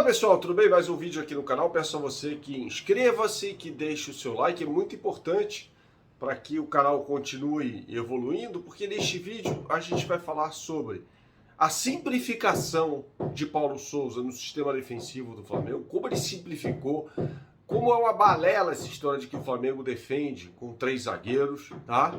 Fala pessoal, tudo bem? Mais um vídeo aqui no canal. Peço a você que inscreva-se, que deixe o seu like, é muito importante para que o canal continue evoluindo, porque neste vídeo a gente vai falar sobre a simplificação de Paulo Souza no sistema defensivo do Flamengo, como ele simplificou, como é uma balela essa história de que o Flamengo defende com 3 zagueiros, tá?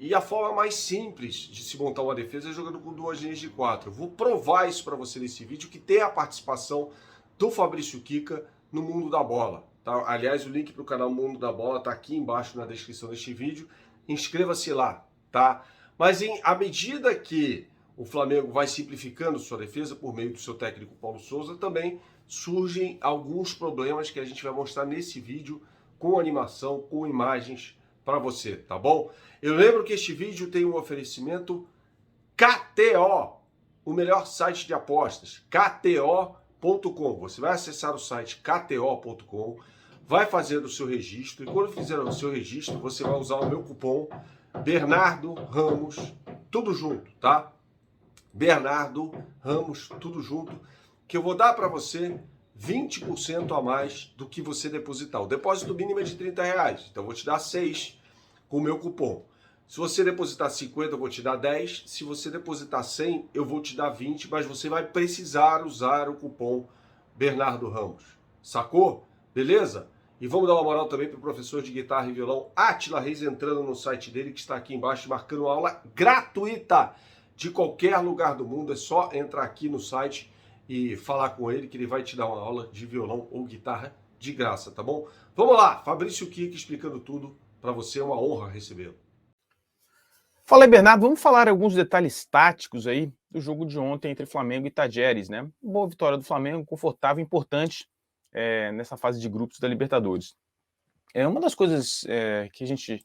E a forma mais simples de se montar uma defesa é jogando com 2 linhas de 4. Eu vou provar isso para você nesse vídeo, que tem a participação do Fabrício Kika no Mundo da Bola. Tá? Aliás, o link para o canal Mundo da Bola está aqui embaixo na descrição deste vídeo. Inscreva-se lá, tá? Mas à medida que o Flamengo vai simplificando sua defesa por meio do seu técnico Paulo Souza, também surgem alguns problemas que a gente vai mostrar nesse vídeo com animação, com imagens para você, tá bom? Eu lembro que este vídeo tem um oferecimento KTO, o melhor site de apostas, KTO.com. Você vai acessar o site KTO.com, vai fazer o seu registro e quando fizer o seu registro, você vai usar o meu cupom Bernardo Ramos, tudo junto, tá? Bernardo Ramos, tudo junto, que eu vou dar para você 20% a mais do que você depositar. O depósito mínimo é de R$30, então eu vou te dar 6 com o meu cupom. Se você depositar 50, eu vou te dar 10. Se você depositar 100, eu vou te dar 20, mas você vai precisar usar o cupom Bernardo Ramos. Sacou? Beleza? E vamos dar uma moral também para o professor de guitarra e violão Átila Reis, entrando no site dele, que está aqui embaixo, marcando aula gratuita de qualquer lugar do mundo. É só entrar aqui no site e falar com ele, que ele vai te dar uma aula de violão ou guitarra de graça, tá bom? Vamos lá, Fabrício Kika explicando tudo para você, é uma honra recebê-lo. Fala aí, Bernardo, vamos falar alguns detalhes táticos aí do jogo de ontem entre Flamengo e Tajeres, né? Boa vitória do Flamengo, confortável, importante nessa fase de grupos da Libertadores. Uma das coisas que a gente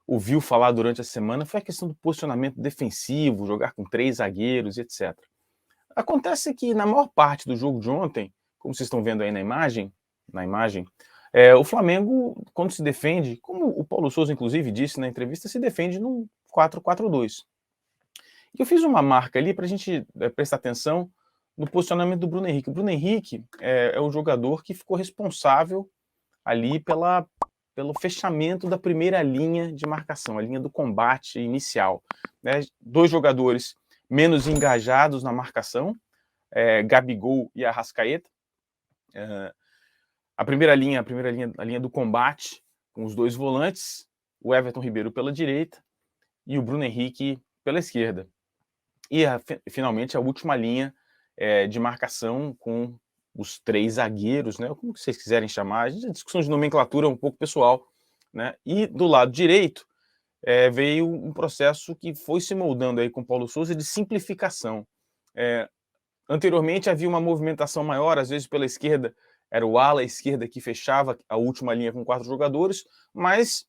ouviu falar durante a semana foi a questão do posicionamento defensivo, jogar com 3 zagueiros, etc. Acontece que na maior parte do jogo de ontem, como vocês estão vendo aí na imagem, o Flamengo, quando se defende, como o Paulo Souza inclusive disse na entrevista, se defende num 4-4-2. E eu fiz uma marca ali para a gente prestar atenção no posicionamento do Bruno Henrique. O Bruno Henrique é o jogador que ficou responsável ali pelo fechamento da primeira linha de marcação, a linha do combate inicial, né? 2 jogadores menos engajados na marcação, Gabigol e Arrascaeta. A linha do combate, com os 2 volantes, o Everton Ribeiro pela direita e o Bruno Henrique pela esquerda. E finalmente a última linha de marcação com os 3 zagueiros, né? Como vocês quiserem chamar, a discussão de nomenclatura é um pouco pessoal, né? E do lado direito veio um processo que foi se moldando aí com Paulo Souza de simplificação. Anteriormente havia uma movimentação maior, às vezes pela esquerda, era o ala esquerda que fechava a última linha com 4 jogadores, mas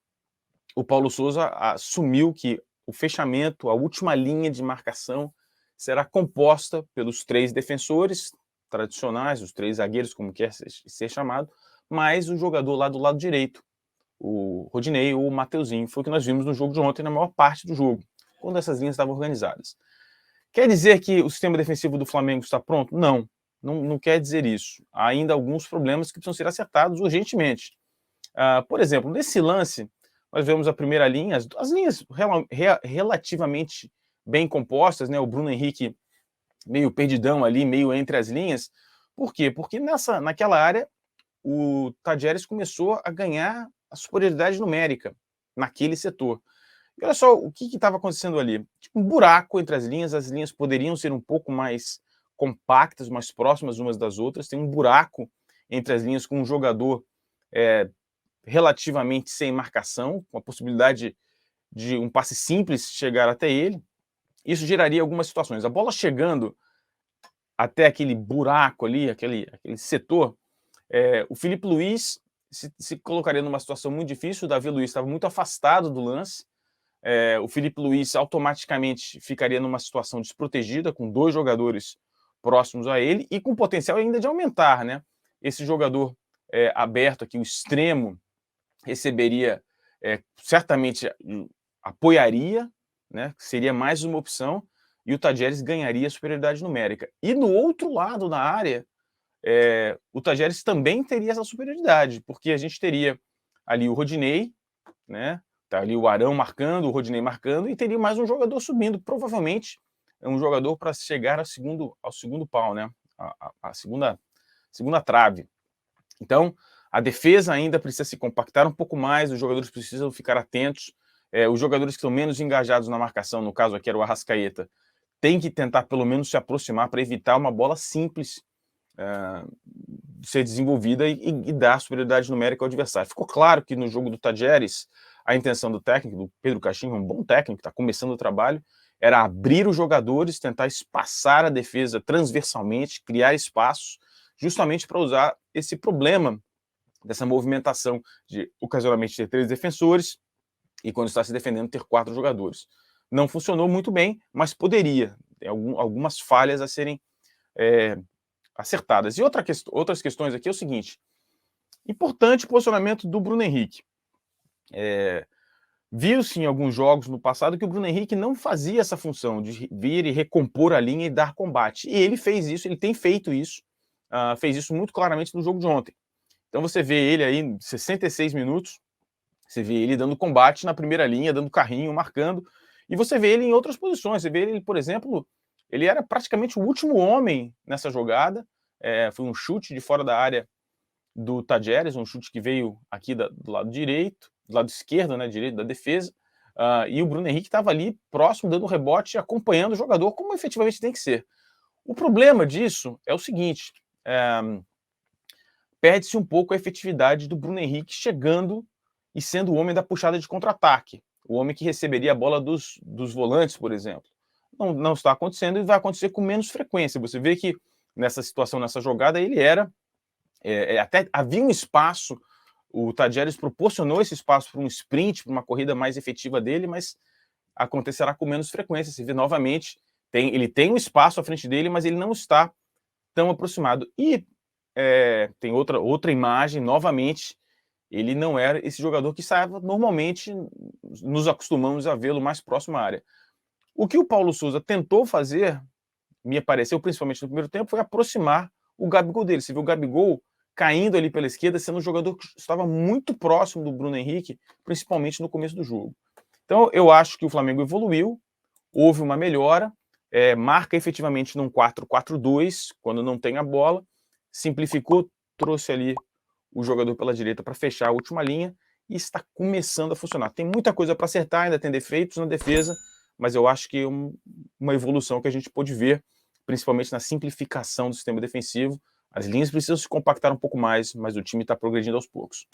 o Paulo Souza assumiu que o fechamento, a última linha de marcação, será composta pelos 3 defensores tradicionais, os 3 zagueiros, como quer ser chamado, mais o jogador lá do lado direito, o Rodinei ou o Mateuzinho. Foi o que nós vimos no jogo de ontem, na maior parte do jogo, quando essas linhas estavam organizadas. Quer dizer que o sistema defensivo do Flamengo está pronto? Não quer dizer isso. Há ainda alguns problemas que precisam ser acertados urgentemente. Por exemplo, nesse lance, nós vemos a primeira linha, as linhas relativamente bem compostas, né? O Bruno Henrique meio perdidão ali, meio entre as linhas. Por quê? Porque naquela área o Tajeres começou a ganhar a superioridade numérica naquele setor. E olha só o que estava acontecendo ali. Um buraco entre as linhas poderiam ser um pouco mais compactas, mais próximas umas das outras. Tem um buraco entre as linhas com um jogador relativamente sem marcação, com a possibilidade de um passe simples chegar até ele. Isso geraria algumas situações. A bola chegando até aquele buraco ali, aquele setor, o Filipe Luís se colocaria numa situação muito difícil. O Davi Luiz estava muito afastado do lance. O Filipe Luís automaticamente ficaria numa situação desprotegida, com 2 jogadores próximos a ele e com potencial ainda de aumentar, né? Esse jogador aberto aqui, o extremo, receberia, certamente apoiaria, né? Seria mais uma opção, e o Tajeres ganharia superioridade numérica. E no outro lado da área, o Tajeres também teria essa superioridade, porque a gente teria ali o Rodinei, né? Tá ali o Arão marcando, o Rodinei marcando, e teria mais um jogador subindo, provavelmente é um jogador para chegar ao segundo pau, né? A segunda trave. Então, a defesa ainda precisa se compactar um pouco mais, os jogadores precisam ficar atentos, os jogadores que estão menos engajados na marcação, no caso aqui era o Arrascaeta, tem que tentar pelo menos se aproximar para evitar uma bola simples ser desenvolvida e dar superioridade numérica ao adversário. Ficou claro que no jogo do Tajeres, a intenção do técnico, do Pedro Caixinha, um bom técnico, está começando o trabalho, era abrir os jogadores, tentar espaçar a defesa transversalmente, criar espaços, justamente para usar esse problema dessa movimentação de, ocasionalmente, ter 3 defensores e, quando está se defendendo, ter 4 jogadores. Não funcionou muito bem, mas tem algumas falhas a serem acertadas. E outras questões aqui é o seguinte: importante o posicionamento do Bruno Henrique. Viu-se em alguns jogos no passado que o Bruno Henrique não fazia essa função de vir e recompor a linha e dar combate. E ele fez isso, ele tem feito isso, fez isso muito claramente no jogo de ontem. Então você vê ele aí em 66 minutos, você vê ele dando combate na primeira linha, dando carrinho, marcando, e você vê ele em outras posições. Você vê ele, por exemplo, ele era praticamente o último homem nessa jogada, foi um chute de fora da área do Tajeres, um chute que veio aqui do lado direito, do lado esquerdo, né, direito da defesa, e o Bruno Henrique estava ali próximo, dando rebote, acompanhando o jogador, como efetivamente tem que ser. O problema disso é o seguinte: perde-se um pouco a efetividade do Bruno Henrique chegando e sendo o homem da puxada de contra-ataque, o homem que receberia a bola dos volantes, por exemplo. Não está acontecendo e vai acontecer com menos frequência. Você vê que nessa situação, nessa jogada, ele era... até havia um espaço, o Tajeres proporcionou esse espaço para um sprint, para uma corrida mais efetiva dele, mas acontecerá com menos frequência. Você vê novamente, ele tem um espaço à frente dele, mas ele não está tão aproximado. E tem outra imagem, novamente, ele não era esse jogador que saia, normalmente nos acostumamos a vê-lo mais próximo à área. O que o Paulo Sousa tentou fazer, me pareceu, principalmente no primeiro tempo, foi aproximar o Gabigol dele. Você viu o Gabigol caindo ali pela esquerda, sendo um jogador que estava muito próximo do Bruno Henrique, principalmente no começo do jogo. Então, eu acho que o Flamengo evoluiu, houve uma melhora, marca efetivamente num 4-4-2, quando não tem a bola, simplificou, trouxe ali o jogador pela direita para fechar a última linha e está começando a funcionar. Tem muita coisa para acertar, ainda tem defeitos na defesa, mas eu acho que é uma evolução que a gente pôde ver, principalmente na simplificação do sistema defensivo. As linhas precisam se compactar um pouco mais, mas o time está progredindo aos poucos.